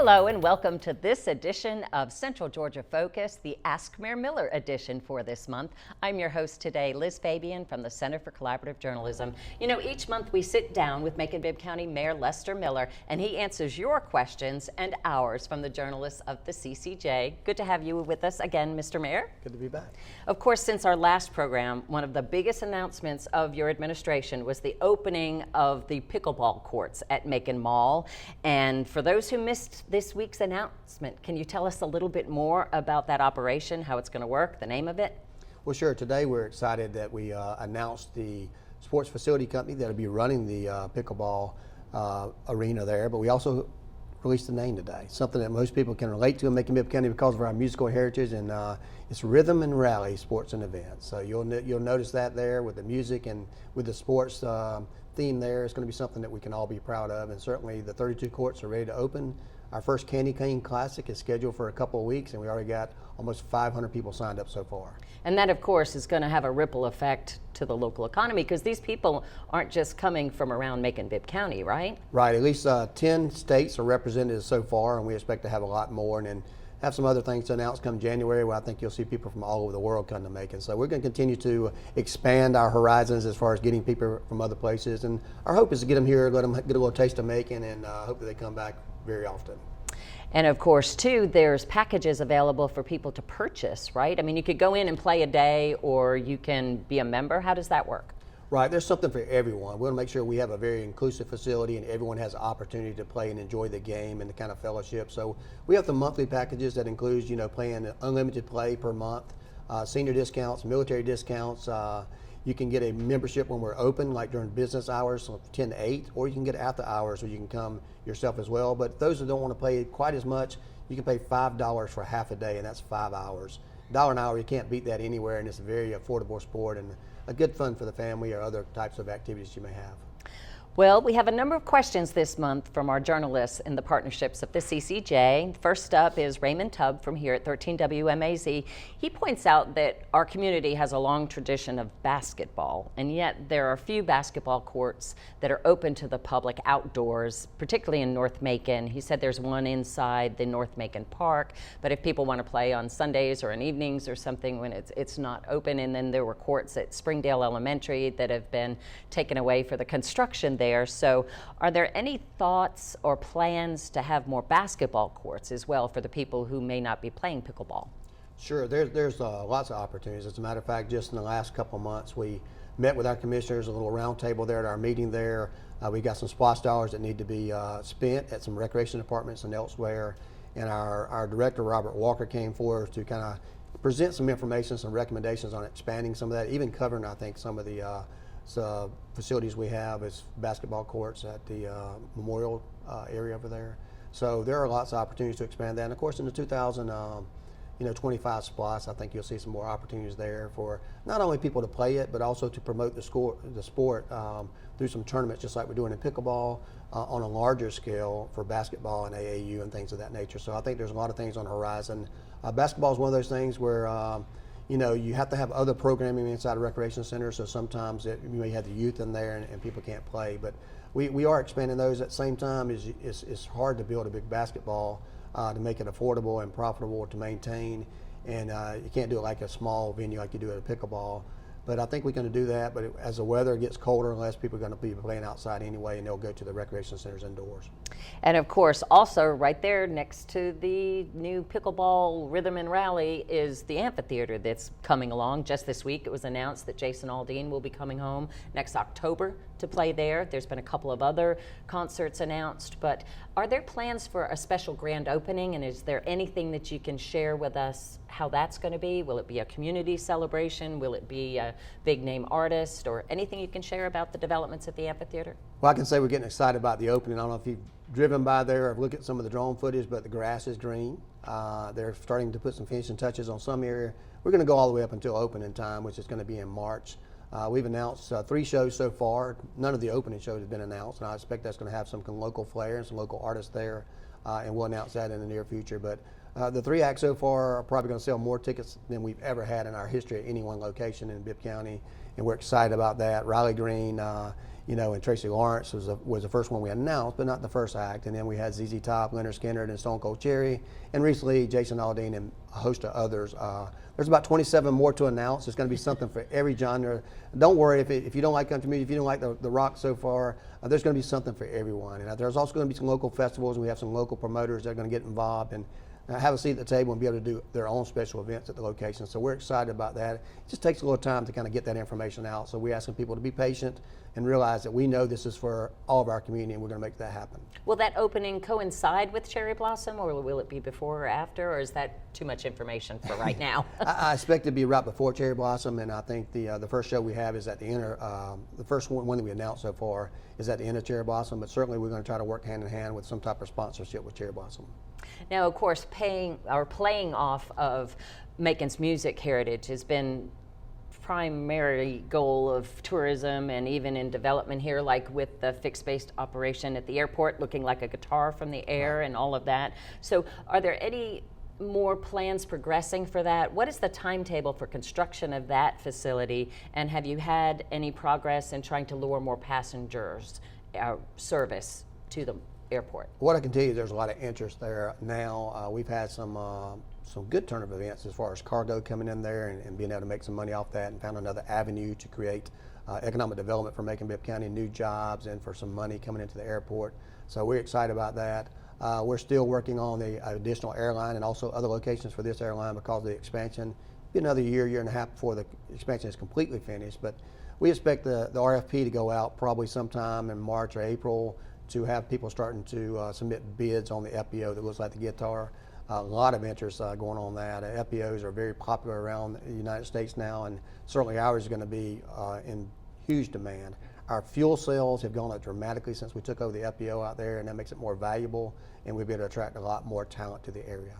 Hello and welcome to this edition of Central Georgia Focus, the Ask Mayor Miller edition for this month. I'm your host today, Liz Fabian from the Center for Collaborative Journalism. You know, each month we sit down with Macon-Bibb County Mayor Lester Miller and he answers your questions and ours from the journalists of the CCJ. Good to have you with us again, Mr. Mayor. Good to be back. Of course, since our last program, one of the biggest announcements of your administration was the opening of the pickleball courts at Macon Mall. And for those who missed this week's announcement, can you tell us a little bit more about that operation, how it's going to work, the name of it? Well, sure. Today we're excited that we announced the sports facility company that'll be running the pickleball arena there, but we also released the name today, something that most people can relate to in Macon-Bibb County because of our musical heritage, and it's Rhythm and Rally Sports and Events. So you'll notice that there with the music and with the sports theme there. It's going to be something that we can all be proud of, and certainly the 32 courts are ready to open. Our first Candy Cane Classic is scheduled for a couple of weeks, and we already got almost 500 people signed up so far. And that, of course, is going to have a ripple effect to the local economy because these people aren't just coming from around Macon-Bibb County, right? Right. At least 10 states are represented so far, and we expect to have a lot more, and then have some other things to announce come January where I think you'll see people from all over the world come to Macon. So we're going to continue to expand our horizons as far as getting people from other places, and our hope is to get them here, let them get a little taste of Macon, and hope that they come back very often. And of course, too, there's packages available for people to purchase, right? I mean, you could go in and play a day, or you can be a member. How does that work? Right, there's something for everyone. We want to make sure we have a very inclusive facility and everyone has the opportunity to play and enjoy the game and the kind of fellowship. So we have the monthly packages that includes, playing unlimited play per month, senior discounts, military discounts. You can get a membership when we're open, like during business hours, from 10 to 8, or you can get after hours where you can come yourself as well. But those who don't want to play quite as much, you can pay $5 for half a day, and that's 5 hours. $1 an hour, you can't beat that anywhere, and it's a very affordable sport and a good fun for the family or other types of activities you may have. Well, we have a number of questions this month from our journalists in the partnerships of the CCJ. First up is Raymond Tubb from here at 13 WMAZ. He points out that our community has a long tradition of basketball, and yet there are few basketball courts that are open to the public outdoors, particularly in North Macon. He said there's one inside the North Macon Park, but if people want to play on Sundays or in evenings or something when it's not open, and then there were courts at Springdale Elementary that have been taken away for the construction there. So are there any thoughts or plans to have more basketball courts as well for the people who may not be playing pickleball? Sure, there's lots of opportunities. As a matter of fact, just in the last couple of months, we met with our commissioners, a little round table there at our meeting there. We got some SPOS dollars that need to be spent at some recreation departments and elsewhere. And our director, Robert Walker, came forward to kind of present some information, some recommendations on expanding some of that, even covering, I think, some of the facilities we have as basketball courts at the memorial area over there. So there are lots of opportunities to expand that. And of course, in the 2025 SPOS, I think you'll see some more opportunities there for not only people to play it, but also to promote the sport through some tournaments, just like we're doing in pickleball, on a larger scale for basketball and AAU and things of that nature. So I think there's a lot of things on the horizon. Basketball is one of those things where you have to have other programming inside a recreation center, so sometimes you may have the youth in there and people can't play. But we are expanding those. At the same time, it's hard to build a big basketball to make it affordable and profitable to maintain, and you can't do it like a small venue like you do at a pickleball. But I think we're going to do that, but as the weather gets colder, less people are going to be playing outside anyway, and they'll go to the recreation centers indoors. And of course, also right there next to the new pickleball Rhythm and Rally is the amphitheater that's coming along. Just this week, it was announced that Jason Aldean will be coming home next October to play there. There's been a couple of other concerts announced, but are there plans for a special grand opening, and is there anything that you can share with us how that's going to be? Will it be a community celebration? Will it be a big name artist, or anything you can share about the developments at the amphitheater? Well, I can say we're getting excited about the opening. I don't know if you've driven by there or looked at some of the drone footage, but the grass is green. They're starting to put some finishing touches on some area. We're going to go all the way up until opening time, which is going to be in March. We've announced 3 shows so far. None of the opening shows have been announced, and I expect that's going to have some local flair and some local artists there, and we'll announce that in the near future. But the 3 acts so far are probably going to sell more tickets than we've ever had in our history at any one location in Bibb County, and we're excited about that. Riley Green and Tracy Lawrence was the first one we announced, but not the first act. And then we had ZZ Top, Leonard Skinner, and Stone Cold Cherry, and recently Jason Aldean and a host of others. There's about 27 more to announce. There's going to be something for every genre. Don't worry if you don't like country music, if you don't like the rock so far, there's going to be something for everyone. And there's also going to be some local festivals, and we have some local promoters that are going to get involved and have a seat at the table and be able to do their own special events at the location. So we're excited about that. It just takes a little time to kind of get that information out. So we're asking people to be patient and realize that we know this is for all of our community, and we're going to make that happen. Will that opening coincide with Cherry Blossom, or will it be before or after, or is that too much information for right now? I expect it to be right before Cherry Blossom, and I think the first show we have is at the end. The first one that we announced so far is at the end of Cherry Blossom, but certainly we're going to try to work hand in hand with some type of sponsorship with Cherry Blossom. Now, of course, playing off of Macon's music heritage has been primary goal of tourism and even in development here, like with the fixed-based operation at the airport looking like a guitar from the air and all of that. So are there any more plans progressing for that? What is the timetable for construction of that facility, and have you had any progress in trying to lure more passengers service to the airport? What I can tell you, there's a lot of interest there now. We've had some good turn of events as far as cargo coming in there and being able to make some money off that, and found another avenue to create economic development for Macon-Bibb County, new jobs, and for some money coming into the airport. So we're excited about that. We're still working on the additional airline and also other locations for this airline because of the expansion. Be another year and a half before the expansion is completely finished, but we expect the RFP to go out probably sometime in March or April to have people starting to submit bids on the FBO that looks like the guitar. A lot of interest going on that. FBOs are very popular around the United States now, and certainly ours is going to be in huge demand. Our fuel sales have gone up dramatically since we took over the FBO out there, and that makes it more valuable, and we'll be able to attract a lot more talent to the area.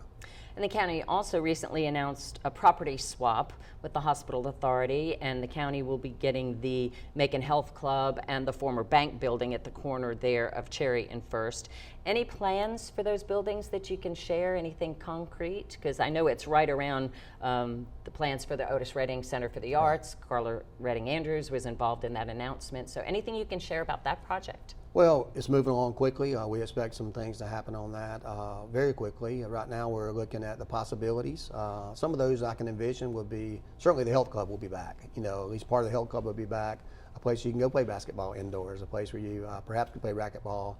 And the county also recently announced a property swap with the hospital authority, and the county will be getting the Macon Health Club and the former bank building at the corner there of Cherry and First. Any plans for those buildings that you can share? Anything concrete? Because I know it's right around the plans for the Otis Redding Center for the Arts. Carla Redding Andrews was involved in that announcement. So anything you can share about that project? Well, it's moving along quickly. We expect some things to happen on that very quickly. Right now we're looking at the possibilities. Some of those I can envision would be, certainly the health club will be back. At least part of the health club will be back. A place you can go play basketball indoors, a place where you perhaps can play racquetball.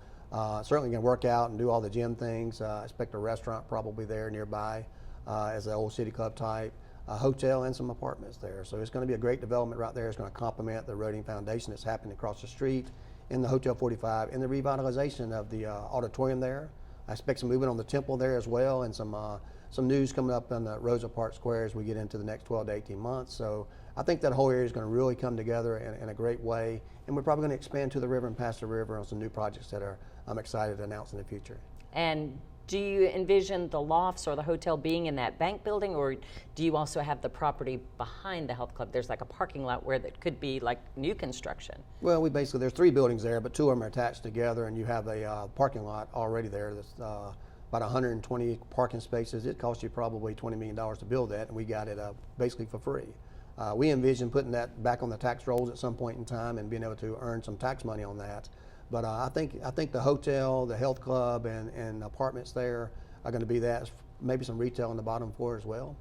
Certainly can work out and do all the gym things. I expect a restaurant probably there nearby as the old city club type. A hotel and some apartments there. So it's going to be a great development right there. It's going to complement the Roding Foundation that's happening across the street, in the Hotel 45, and the revitalization of the auditorium there. I expect some movement on the temple there as well, and some news coming up on the Rosa Parks Square as we get into the next 12 to 18 months. So I think that whole area is going to really come together in a great way, and we're probably going to expand to the river and past the river on some new projects that I'm excited to announce in the future. And do you envision the lofts or the hotel being in that bank building, or do you also have the property behind the health club? There's like a parking lot where that could be like new construction. Well, there's 3 buildings there, but 2 of them are attached together, and you have a parking lot already there that's about 120 parking spaces. It cost you probably $20 million to build that, and we got it basically for free. We envision putting that back on the tax rolls at some point in time and being able to earn some tax money on that. But I think the hotel, the health club, and apartments there are going to be that. Maybe some retail on the bottom floor as well,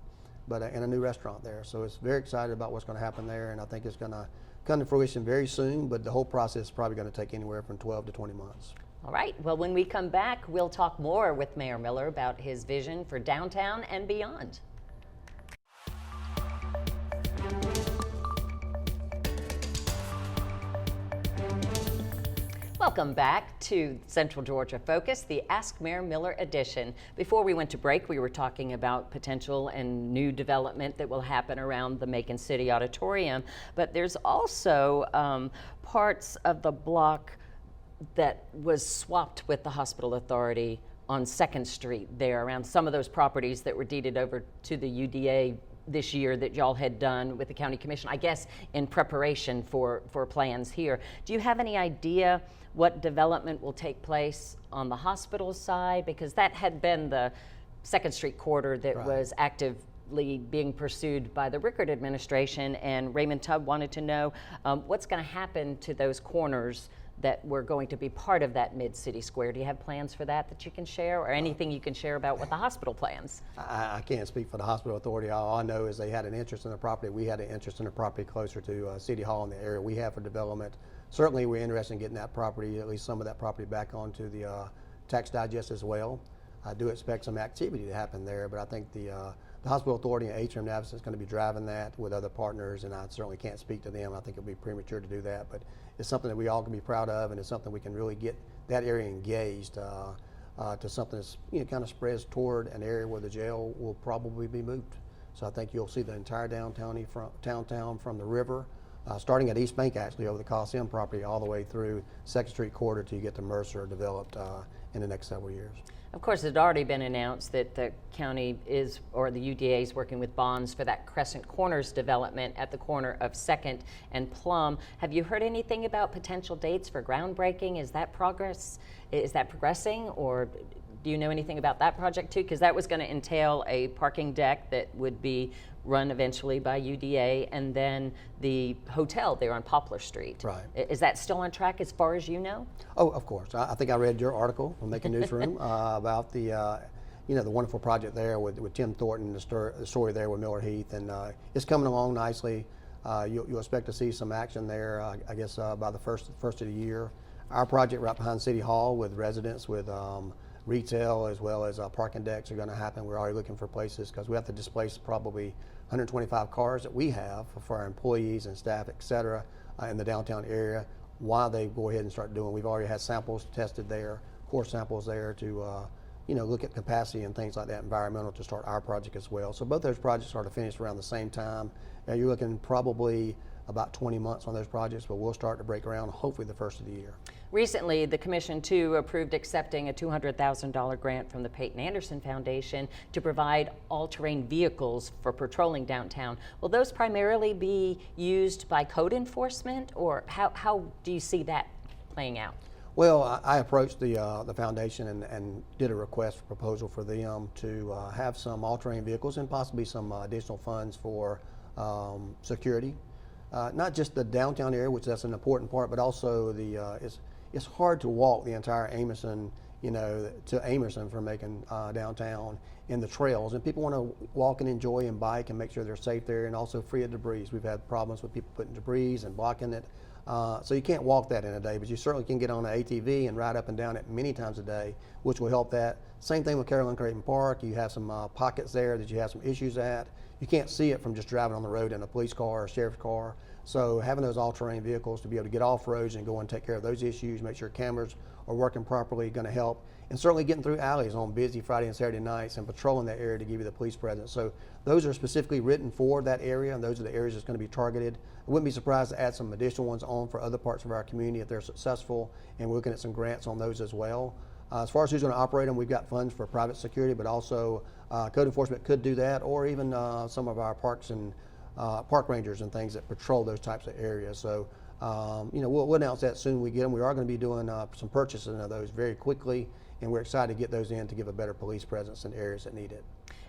but and a new restaurant there. So it's very excited about what's going to happen there, and I think it's going to come to fruition very soon. But the whole process is probably going to take anywhere from 12 to 20 months. All right. Well, when we come back, we'll talk more with Mayor Miller about his vision for downtown and beyond. Welcome back to Central Georgia Focus, the Ask Mayor Miller edition. Before we went to break, we were talking about potential and new development that will happen around the Macon City Auditorium, but there's also parts of the block that was swapped with the hospital authority on 2nd Street there, around some of those properties that were deeded over to the UDA this year that y'all had done with the county commission, I guess in preparation for plans here. Do you have any idea what development will take place on the hospital side? Because that had been the 2nd Street corridor that was active currently being pursued by the Rickard administration, and Raymond Tubb wanted to know what's going to happen to those corners that were going to be part of that mid-city square. Do you have plans for that you can share, or anything you can share about what the hospital plans? I can't speak for the hospital authority. All I know is they had an interest in the property. We had an interest in the property closer to City Hall in the area we have for development. Certainly we're interested in getting that property, at least some of that property, back onto the tax digest as well. I do expect some activity to happen there, but I think the hospital authority and Atrium Navison is going to be driving that with other partners, and I certainly can't speak to them. I think it would be premature to do that, but it's something that we all can be proud of, and it's something we can really get that area engaged to something that's kind of spreads toward an area where the jail will probably be moved. So I think you'll see the entire downtown from the river, starting at East Bank actually over the Coliseum property all the way through 2nd Street corridor till you get to Mercer developed in the next several years. Of course, it had already been announced that the county is, or the UDA is working with bonds for that Crescent Corners development at the corner of 2nd and Plum. Have you heard anything about potential dates for groundbreaking? Is that progressing, or do you know anything about that project too? Because that was going to entail a parking deck that would be run eventually by UDA, and then the hotel there on Poplar Street. Right. Is that still on track as far as you know? Oh, of course. I think I read your article from Macon Newsroom about the the wonderful project there with Tim Thornton, the story there with Miller Heath, and it's coming along nicely. You'll expect to see some action there, I guess, by the first of the year. Our project right behind City Hall with residents, with retail as well as parking decks are going to happen. We're already looking for places because we have to displace probably 125 cars that we have for our employees and staff, et cetera, in the downtown area while they go ahead and start doing. We've already had samples tested there, core samples there to look at capacity and things like that, environmental, to start our project as well. So both those projects are to finish around the same time. You're looking probably about 20 months on those projects, but we'll start to break ground hopefully the first of the year. Recently, the Commission, too, approved accepting a $200,000 grant from the Peyton Anderson Foundation to provide all-terrain vehicles for patrolling downtown. Will those primarily be used by code enforcement, or how do you see that playing out? Well, I approached the foundation and did a request for proposal for them to have some all-terrain vehicles and possibly some additional funds for security. Not just the downtown area, which that's an important part, but also it's hard to walk the entire Amerson, to Amerson from Macon downtown in the trails, and people want to walk and enjoy and bike and make sure they're safe there and also free of debris. We've had problems with people putting debris and blocking it. So you can't walk that in a day, but you certainly can get on an ATV and ride up and down it many times a day, which will help that. Same thing with Carolyn Creighton Park. You have some pockets there that you have some issues at. You can't see it from just driving on the road in a police car or a sheriff's car. So having those all-terrain vehicles to be able to get off roads and go and take care of those issues, make sure cameras are working properly, going to help. And certainly getting through alleys on busy Friday and Saturday nights and patrolling that area to give you the police presence. So those are specifically written for that area, and those are the areas that's going to be targeted. I wouldn't be surprised to add some additional ones on for other parts of our community if they're successful, and we're looking at some grants on those as well. As far as who's going to operate them, we've got funds for private security, but also code enforcement could do that, or even some of our parks and park rangers and things that patrol those types of areas. So we'll announce that soon we get them. We are going to be doing some purchasing of those very quickly, and we're excited to get those in to give a better police presence in areas that need it.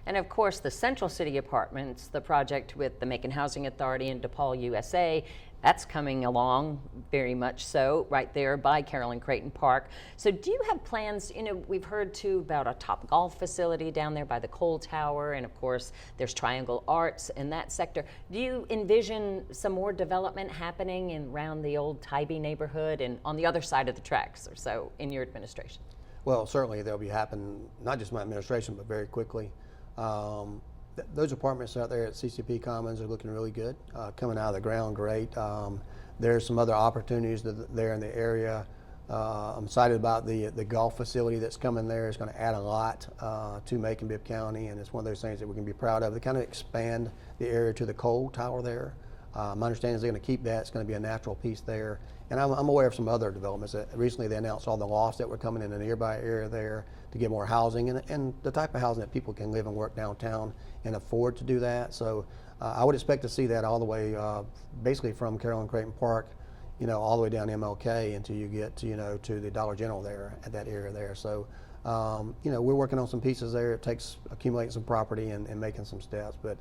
And of course, the Central City Apartments, the project with the Macon Housing Authority and DePaul, USA, that's coming along very much so, right there by Carolyn Creighton Park. So do you have plans, we've heard too about a Top Golf facility down there by the Cole Tower, and of course there's Triangle Arts in that sector. Do you envision some more development happening around the old Tybee neighborhood and on the other side of the tracks or so in your administration? Well, certainly they'll be happening, not just my administration, but very quickly. Those apartments out there at CCP Commons are looking really good, coming out of the ground great. There's some other opportunities there in the area. I'm excited about the golf facility that's coming there. It's going to add a lot to Macon-Bibb County, and it's one of those things that we can be proud of. They kind of expand the area to the Cole Tower there. My understanding is they're going to keep that. It's going to be a natural piece there. And I'm aware of some other developments. Recently they announced all the lofts that were coming in a nearby area there to get more housing and the type of housing that people can live and work downtown and afford to do that. So I would expect to see that all the way basically from Carolyn Creighton Park, all the way down MLK until you get to, to the Dollar General there at that area there. So We're working on some pieces there. It takes accumulating some property and making some steps, but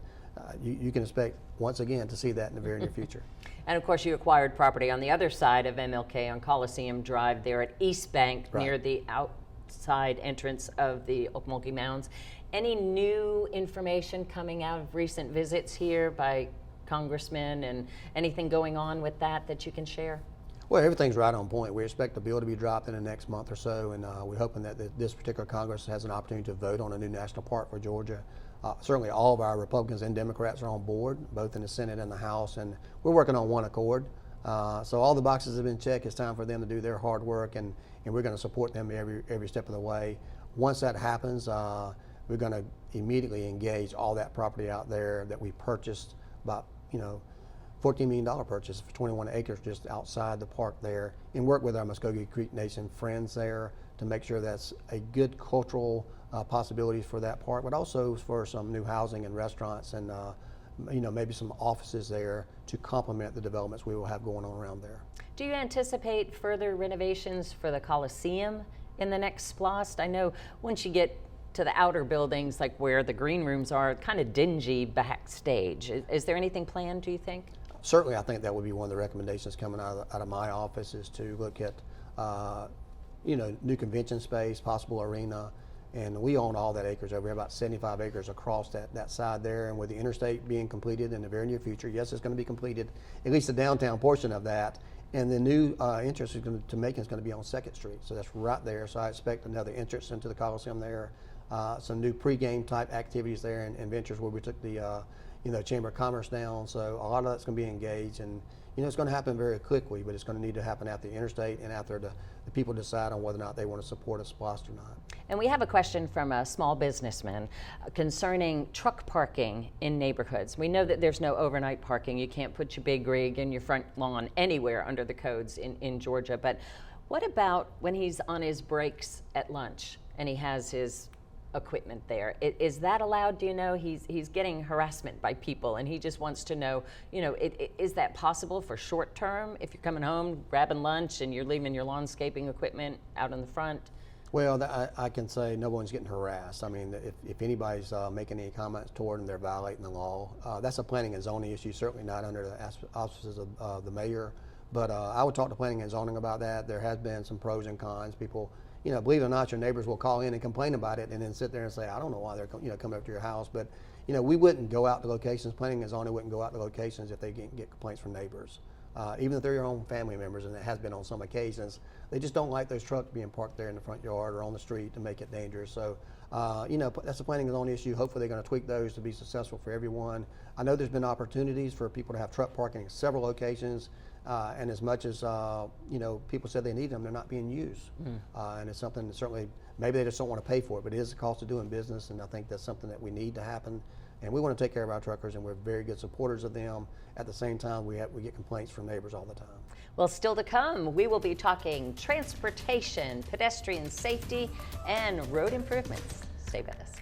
you can expect, once again, to see that in the very near future. And of course, you acquired property on the other side of MLK on Coliseum Drive there at East Bank, Right. near the outside entrance of the Okmulgee Mounds. Any new information coming out of recent visits here by congressmen, and anything going on with that you can share? Well, everything's right on point. We expect the bill to be dropped in the next month or so, and we're hoping that this particular Congress has an opportunity to vote on a new national park for Georgia. Certainly all of our Republicans and Democrats are on board, both in the Senate and the House, and we're working on one accord. So all the boxes have been checked. It's time for them to do their hard work, and we're going to support them every step of the way. Once that happens, we're going to immediately engage all that property out there that we purchased, about $14 million purchase for 21 acres just outside the park there, and work with our Muskogee Creek Nation friends there to make sure that's a good cultural possibilities for that park, but also for some new housing and restaurants and maybe some offices there to complement the developments we will have going on around there. Do you anticipate further renovations for the Coliseum in the next SPLOST? I know once you get to the outer buildings, like where the green rooms are, kind of dingy backstage. Is there anything planned, do you think? Certainly, I think that would be one of the recommendations coming out of my office, is to look at new convention space, possible arena, and we own all that acres over here, about 75 acres across that side there, and with the interstate being completed in the very near future, yes, it's going to be completed, at least the downtown portion of that, and the new entrance is going to Macon is going to be on 2nd Street, so that's right there, so I expect another entrance into the Coliseum there, some new pregame type activities there, and ventures where we took the Chamber of Commerce down, so a lot of that's going to be engaged, and it's going to happen very quickly, but it's going to need to happen at the interstate and after the people decide on whether or not they want to support a SPLOST or not. And we have a question from a small businessman concerning truck parking in neighborhoods. We know that there's no overnight parking. You can't put your big rig in your front lawn anywhere under the codes in Georgia, but what about when he's on his breaks at lunch and he has his equipment there? Is that allowed? Do you know? He's getting harassment by people, and he just wants to know, is that possible for short term? If you're coming home, grabbing lunch, and you're leaving your landscaping equipment out in the front? Well, I can say no one's getting harassed. I mean, if anybody's making any comments toward them, they're violating the law. That's a planning and zoning issue, certainly not under the auspices of the mayor. But I would talk to planning and zoning about that. There has been some pros and cons. People, believe it or not, your neighbors will call in and complain about it, and then sit there and say, I don't know why they're coming up to your house. But we wouldn't go out to locations. Planning and zoning wouldn't go out to locations if they get complaints from neighbors. Even if they're your own family members, and it has been on some occasions, they just don't like those trucks being parked there in the front yard or on the street to make it dangerous. So, that's a planning and zoning issue. Hopefully they're going to tweak those to be successful for everyone. I know there's been opportunities for people to have truck parking in several locations, and as much as, people said they need them, they're not being used. And it's something that certainly, maybe they just don't want to pay for it, but it is the cost of doing business, and I think that's something that we need to happen. And we want to take care of our truckers, and we're very good supporters of them. At the same time, we get complaints from neighbors all the time. Well, still to come, we will be talking transportation, pedestrian safety, and road improvements. Stay with us.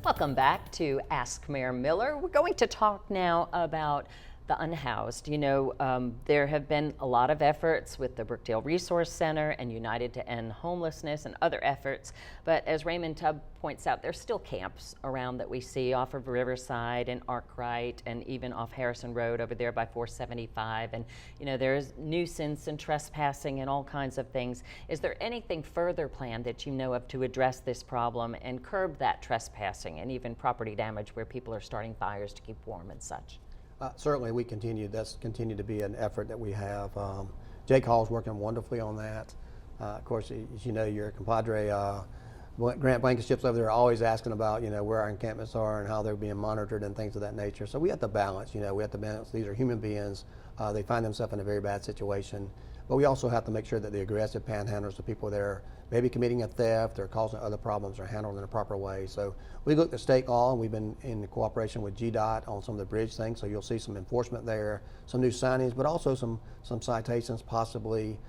Welcome back to Ask Mayor Miller. We're going to talk now about the unhoused. There have been a lot of efforts with the Brookdale Resource Center and United to End Homelessness and other efforts, but as Raymond Tubb points out, there's still camps around that we see off of Riverside and Arkwright and even off Harrison Road over there by 475, and there's nuisance and trespassing and all kinds of things. Is there anything further planned that you know of to address this problem and curb that trespassing and even property damage where people are starting fires to keep warm and such? Certainly, that's continued to be an effort that we have. Jake Hall's working wonderfully on that. Of course, as you know, your compadre, Grant Blankenship's over there always asking about, where our encampments are and how they're being monitored and things of that nature. So we have to balance, we have to balance. These are human beings. They find themselves in a very bad situation. But we also have to make sure that the aggressive panhandlers, the people that are maybe committing a theft or causing other problems, are handled in a proper way. So we looked at state law, and we've been in cooperation with GDOT on some of the bridge things. So you'll see some enforcement there, some new signage, but also some citations possibly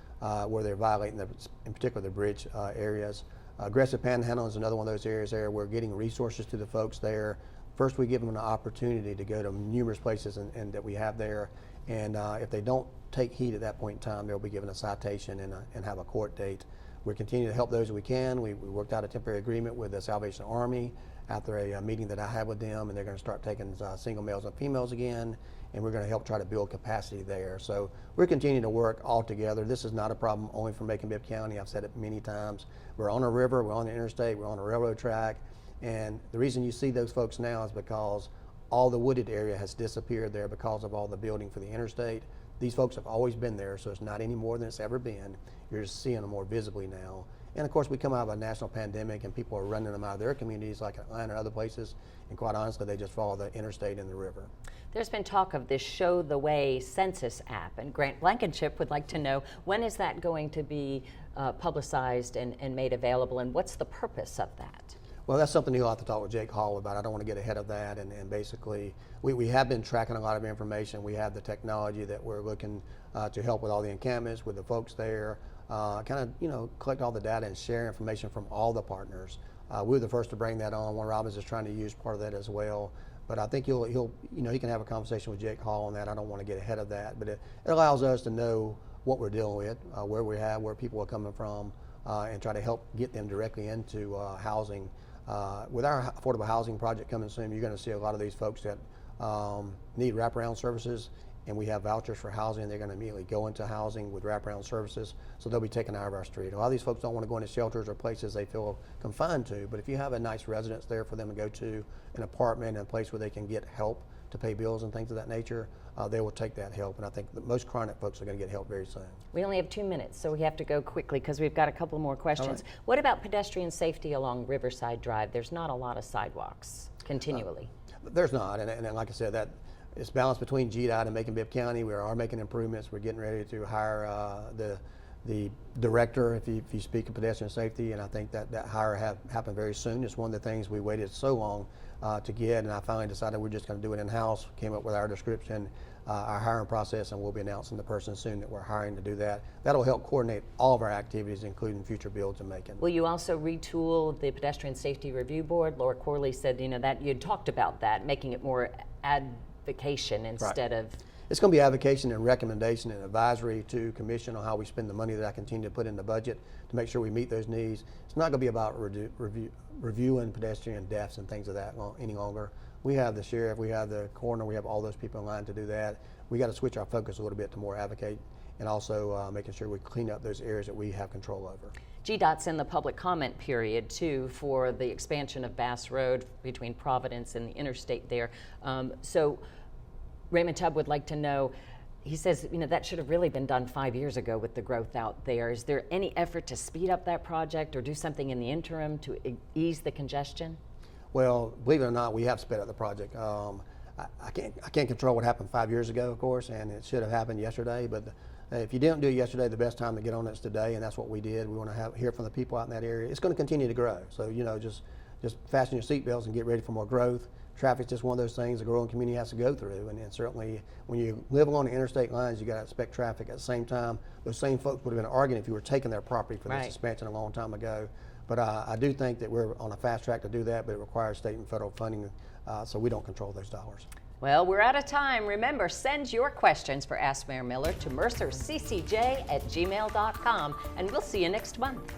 where they're violating, in particular, the bridge areas. Aggressive panhandling is another one of those areas there. We're getting resources to the folks there. First, we give them an opportunity to go to numerous places and that we have there. And if they don't take heed at that point in time, they'll be given a citation and have a court date. We're continuing to help those that we can. We worked out a temporary agreement with the Salvation Army after a meeting that I had with them, and they're going to start taking single males and females again, and we're going to help try to build capacity there. So we're continuing to work all together. This is not a problem only for Macon-Bibb County. I've said it many times. We're on a river, we're on the interstate, we're on a railroad track, and the reason you see those folks now is because all the wooded area has disappeared there because of all the building for the interstate. These folks have always been there, so it's not any more than it's ever been. You're just seeing them more visibly now. And of course, we come out of a national pandemic and people are running them out of their communities like Atlanta or other places, and quite honestly, they just follow the interstate and the river. There's been talk of this Show the Way census app, and Grant Blankenship would like to know, when is that going to be publicized and made available, and what's the purpose of that? Well, that's something you'll have to talk with Jake Hall about. I don't want to get ahead of that. And basically, we have been tracking a lot of information. We have the technology that we're looking to help with all the encampments, with the folks there, kind of, collect all the data and share information from all the partners. We were the first to bring that on. Warren Robins is trying to use part of that as well. But I think he can have a conversation with Jake Hall on that. I don't want to get ahead of that. But it allows us to know what we're dealing with, where we're at, where people are coming from, and try to help get them directly into housing. With our affordable housing project coming soon, you're going to see a lot of these folks that need wraparound services, and we have vouchers for housing. They're going to immediately go into housing with wraparound services, so they'll be taken out of our street. A lot of these folks don't want to go into shelters or places they feel confined to, but if you have a nice residence there for them to go to, an apartment, and a place where they can get help to pay bills and things of that nature, they will take that help, and I think that most chronic folks are going to get help very soon. We only have 2 minutes, so we have to go quickly because we've got a couple more questions. Right. What about pedestrian safety along Riverside Drive? There's not a lot of sidewalks continually. There's not, and like I said, that it's balanced between GDOT and Macon-Bibb County. We are making improvements. We're getting ready to hire the director, if you speak of pedestrian safety, and I think that hire happen very soon. It's one of the things we waited so long to get, and I finally decided we're just going to do it in-house, came up with our description, our hiring process, and we'll be announcing the person soon that we're hiring to do that. That'll help coordinate all of our activities, including future builds in Macon. Will you also retool the Pedestrian Safety Review Board? Laura Corley said, that you had talked about that, making it more advocation instead of... It's going to be advocation and recommendation and advisory to commission on how we spend the money that I continue to put in the budget to make sure we meet those needs. It's not going to be about reviewing pedestrian deaths and things of that any longer. We have the sheriff, we have the coroner, we have all those people in line to do that. We got to switch our focus a little bit to more advocate and also making sure we clean up those areas that we have control over. GDOT's in the public comment period too for the expansion of Bass Road between Providence and the interstate there. So Raymond Tubb would like to know, he says, that should have really been done 5 years ago with the growth out there. Is there any effort to speed up that project or do something in the interim to ease the congestion? Well, believe it or not, we have sped up the project. I can't control what happened 5 years ago, of course, and it should have happened yesterday, but if you didn't do it yesterday, the best time to get on it is today, and that's what we did. We want to hear from the people out in that area. It's going to continue to grow, so just fasten your seatbelts and get ready for more growth. Traffic's just one of those things the growing community has to go through, and certainly when you live along the interstate lines, you got to expect traffic. At the same time, those same folks would have been arguing if you were taking their property for this expansion a long time ago. But I do think that we're on a fast track to do that, but it requires state and federal funding, so we don't control those dollars. Well, we're out of time. Remember, send your questions for Ask Mayor Miller to mercerccj@gmail.com, and we'll see you next month.